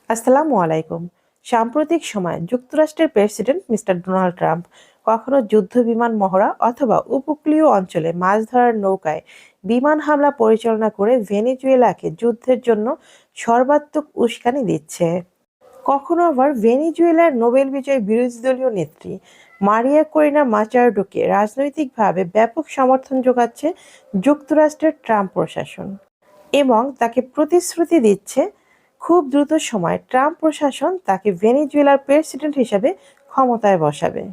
আসসালামু আলাইকুম। সাম্প্রতিক সময়ে যুক্তরাষ্ট্রের প্রেসিডেন্ট মিস্টার ডোনাল্ড ট্রাম্প কখনো যুদ্ধবিমান মহড়া অথবা উপকূলীয় অঞ্চলে মাছ ধরার নৌকায় বিমান হামলা পরিচালনা করে ভেনেজুয়েলাকে যুদ্ধের জন্য সর্বাত্মক উস্কানি দিচ্ছে। কখনো আবার ভেনেজুয়েলার নোবেল বিজয়ী বিরোধী দলীয় নেত্রী মারিয়া করিনা মাচার্ডোকে রাজনৈতিকভাবে ব্যাপক সমর্থন যোগাচ্ছে যুক্তরাষ্ট্রের ট্রাম্প প্রশাসন এবং তাকে প্রতিশ্রুতি দিচ্ছে খুব দ্রুত সময়ে ট্রাম্প প্রশাসন তাকে ভেনেজুয়েলার প্রেসিডেন্ট হিসেবে ক্ষমতায় বসাবে।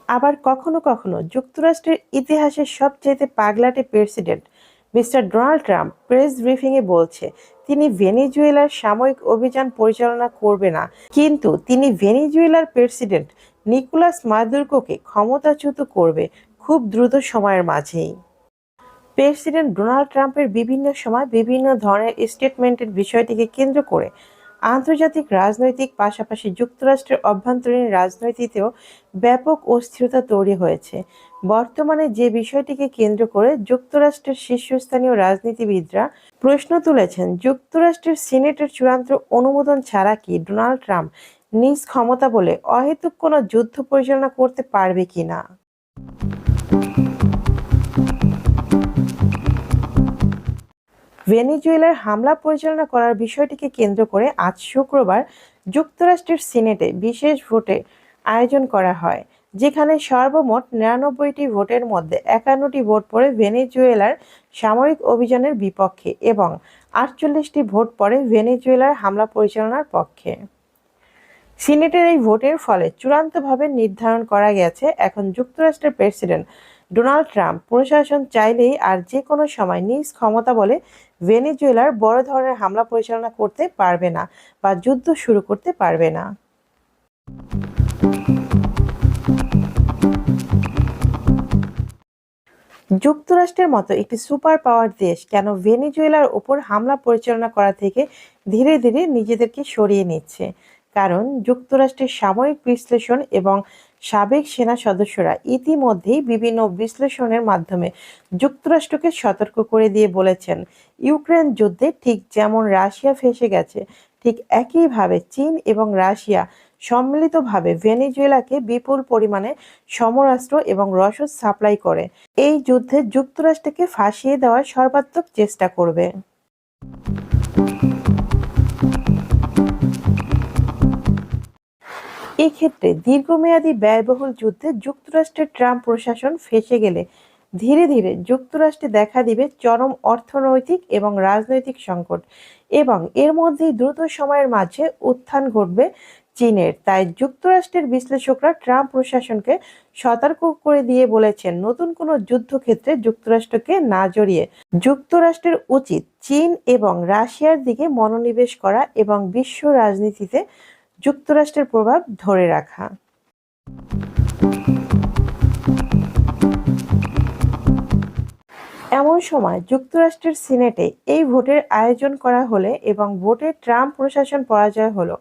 আবার কখনো কখনো যুক্তরাষ্ট্রের ইতিহাসের সবচেয়ে পাগলাটে president mister Donald Trump press ব্রিফিংয়ে বলছে তিনি ভেনেজুয়েলার সামরিক অভিযান পরিচালনা করবে না, কিন্তু তিনি ভেনেজুয়েলার প্রেসিডেন্ট নিকোলাস মাদুরোকে ক্ষমতাচ্যুত করবে খুব দ্রুত সময়ের মাঝেই। প্রেসিডেন্ট ডোনাল্ড ট্রাম্পের বিভিন্ন সময় বিভিন্ন ধরনের স্টেটমেন্টের বিষয়টিকে কেন্দ্র করে আন্তর্জাতিক রাজনৈতিক পাশাপাশি যুক্তরাষ্ট্রের অভ্যন্তরীণ রাজনীতিতেও ব্যাপক অস্থিরতা তৈরি হয়েছে। বর্তমানে যে বিষয়টিকে কেন্দ্র করে যুক্তরাষ্ট্রের শীর্ষস্থানীয় রাজনীতিবিদরা প্রশ্ন তুলেছেন, যুক্তরাষ্ট্রের সিনেটের চূড়ান্ত অনুমোদন ছাড়া কি ডোনাল্ড ট্রাম্প নিজ ক্ষমতা বলে অহেতুক কোনো যুদ্ধ পরিচালনা করতে পারবে কিনা। ভেনেজুয়েলার হামলা পরিচালনা করার বিষয়টিকে কেন্দ্র করে আজ শুক্রবার যুক্তরাষ্ট্রের সিনেটে বিশেষ ভোটের আয়োজন করা হয়, যেখানে সর্বমোট ৯৯টি ভোটের মধ্যে ৫১টি ভোট পড়ে ভেনেজুয়েলার সামরিক অভিযানের বিপক্ষে এবং ৪৮টি ভোট পড়ে ভেনেজুয়েলার হামলা পরিচালনার পক্ষে। সিনেটের এই ভোটের ফলে চূড়ান্তভাবে নির্ধারণ করা গেছে, এখন যুক্তরাষ্ট্রের প্রেসিডেন্ট ডোনাল্ড ট্রাম্প প্রশাসন চাইলেই আর যে কোনো সময় নিজ ক্ষমতা বলে ভেনেজুয়েলার বড় ধরনের হামলা পরিচালনা করতে পারবে না বা যুদ্ধ শুরু করতে পারবে না। যুক্তরাষ্ট্রের মতো একটি সুপার পাওয়ার দেশ কেন ভেনেজুয়েলার ওপর হামলা পরিচালনা করা থেকে ধীরে ধীরে নিজেদেরকে সরিয়ে নিচ্ছে? কারণ যুক্তরাষ্ট্রের সাময়িক বিশ্লেষণ এবং সাবেক সেনা সদস্যরা ইতিমধ্যেই বিভিন্ন বিশ্লেষণের মাধ্যমে যুক্তরাষ্ট্রকে সতর্ক করে দিয়ে বলেছেন, ইউক্রেন যুদ্ধে ঠিক যেমন রাশিয়া ফেঁসে গেছে, ঠিক একইভাবে চীন এবং রাশিয়া সম্মিলিতভাবে ভেনেজুয়েলাকে বিপুল পরিমাণে সমরাস্ত্র এবং রসদ সাপ্লাই করে এই যুদ্ধে যুক্তরাষ্ট্রকে ফাঁসিয়ে দেওয়ার সর্বাত্মক চেষ্টা করবে। এক্ষেত্রে দীর্ঘমেয়াদী ব্যয়বহুল যুদ্ধে যুক্তরাষ্ট্রের ট্রাম্প প্রশাসন ফেঁসে গেলে ধীরে ধীরে যুক্তরাষ্ট্রে দেখা দিবে চরম অর্থনৈতিক এবং রাজনৈতিক সংকট এবং এর মধ্যেই দ্রুত সময়ের মাঝে উত্থান ঘটবে চীনের। তাই যুক্তরাষ্ট্রের বিশ্লেষকরা ট্রাম্প প্রশাসনকে সতর্ক করে দিয়ে বলেছেন, নতুন কোনো যুদ্ধক্ষেত্রে যুক্তরাষ্ট্রকে না জড়িয়ে যুক্তরাষ্ট্রের উচিত চীন এবং রাশিয়ার দিকে মনোনিবেশ করা এবং বিশ্ব রাজনীতিতে যুক্তরাষ্ট্রের প্রভাব ধরে রাখা। এমন সময় যুক্তরাষ্ট্রের সিনেটে এই ভোটের আয়োজন করা হলে এবং ভোটে ট্রাম্প প্রশাসন পরাজয় হলো,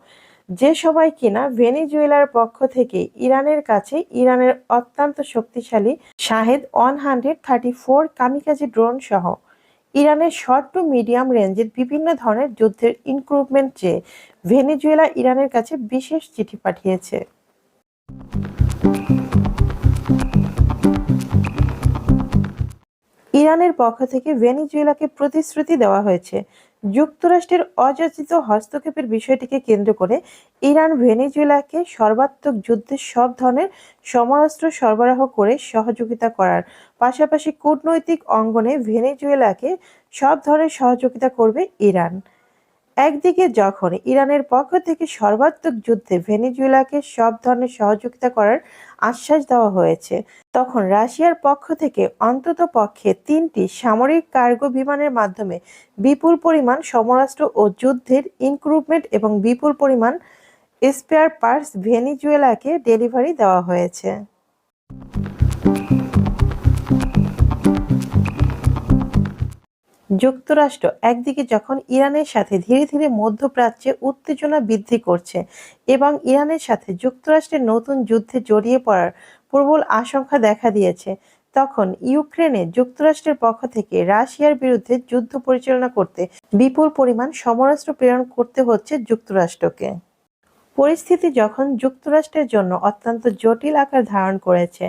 যে সবাই কিনা ভেনেজুয়েলার পক্ষ থেকে ইরানের কাছে ইরানের অত্যন্ত শক্তিশালী শাহেদ 134 কামিকাজি ড্রোন সহ ইরানের শর্ট টু মিডিয়াম রেঞ্জের বিভিন্ন ধরনের যুদ্ধের ইনক্রুভমেন্ট চেয়ে ভেনেজুয়েলা ইরানের কাছে বিশেষ চিঠি পাঠিয়েছে। ইরানের পক্ষ থেকে ভেনেজুয়েলাকে প্রতিশ্রুতি দেওয়া হয়েছে, যুক্তরাষ্ট্রের অযাচিত হস্তক্ষেপের বিষয়টিকে কেন্দ্র করে ইরান ভেনেজুয়েলাকে সর্বাত্মক যুদ্ধে সব ধরনের সমরাস্ত্র সরবরাহ করে সহযোগিতা করার পাশাপাশি কূটনৈতিক অঙ্গনে ভেনেজুয়েলাকে সব ধরনের সহযোগিতা করবে ইরান। একদিকে যখন ইরানের পক্ষ থেকে সর্বাত্মক যুদ্ধে ভেনেজুয়েলাকে সব ধরনের সহযোগিতা করার আশ্বাস দেওয়া হয়েছে, তখন রাশিয়ার পক্ষ থেকে অন্তত পক্ষে 3টি সামরিক কার্গো বিমানের মাধ্যমে বিপুল পরিমাণ সমরাস্ত্র ও যুদ্ধের ইনক্রুভমেন্ট এবং বিপুল পরিমাণ স্পেয়ার পার্টস ভেনেজুয়েলাকে ডেলিভারি দেওয়া হয়েছে। যুক্তরাষ্ট্র একদিকে যখন ইরানের সাথে ধীরে ধীরে মধ্যপ্রাচ্যে উত্তেজনা বৃদ্ধি করছে এবং ইরানের সাথে যুক্তরাষ্ট্রের নতুন যুদ্ধে জড়িয়ে পড়ার প্রবল আশঙ্কা দেখা দিয়েছে, তখন ইউক্রেনে যুক্তরাষ্ট্রের পক্ষ থেকে রাশিয়ার বিরুদ্ধে যুদ্ধ পরিচালনা করতে বিপুল পরিমাণ সমরাস্ত্র প্রেরণ করতে হচ্ছে যুক্তরাষ্ট্রকে। পরিস্থিতি যখন যুক্তরাষ্ট্রের জন্য অত্যন্ত জটিল আকার ধারণ করেছে,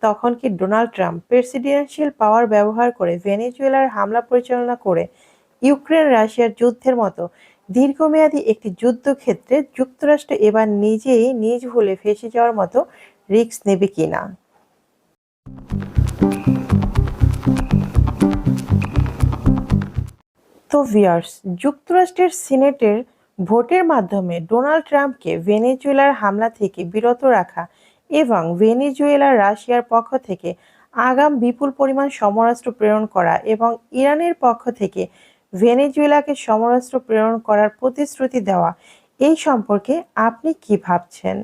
তখন কি ডোনাল্ড ট্রাম্প প্রেসিডেন্সিয়াল পাওয়ার ব্যবহার করে ভেনেজুয়েলার হামলা পরিচালনা করে ইউক্রেন রাশিয়ার যুদ্ধের মতো দীর্ঘমেয়াদী একটি যুদ্ধক্ষেত্রে যুক্তরাষ্ট্র এবার নিজেই নিজ ভুলে ফেঁসে যাওয়ার মতো রিস্ক নেবে কিনা? তো ভিউয়ার্স, যুক্তরাষ্ট্রের সিনেটের ভোটের মাধ্যমে ডোনাল্ড ট্রাম্পকে ভেনেজুয়েলার হামলা থেকে বিরত রাখা এবং ভেনেজুয়েলা রাশিয়ার পক্ষ থেকে আগাম বিপুল পরিমাণ সমরাস্ত্র প্রেরণ করা এবং ইরানের পক্ষ থেকে ভেনেজুয়েলাকে সমরাস্ত্র প্রেরণ করার প্রতিশ্রুতি দেওয়া, এই সম্পর্কে আপনি কি ভাবছেন?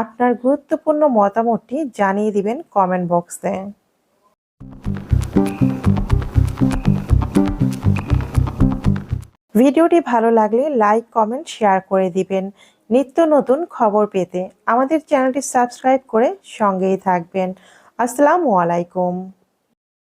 আপনার গুরুত্বপূর্ণ মতামতটি জানিয়ে দিবেন কমেন্ট বক্সে। ভিডিওটি ভালো লাগলে লাইক, কমেন্ট, শেয়ার করে দিবেন। নিত্য নতুন খবর পেতে আমাদের চ্যানেলটি সাবস্ক্রাইব করে সঙ্গেই থাকবেন। আসসালামু আলাইকুম।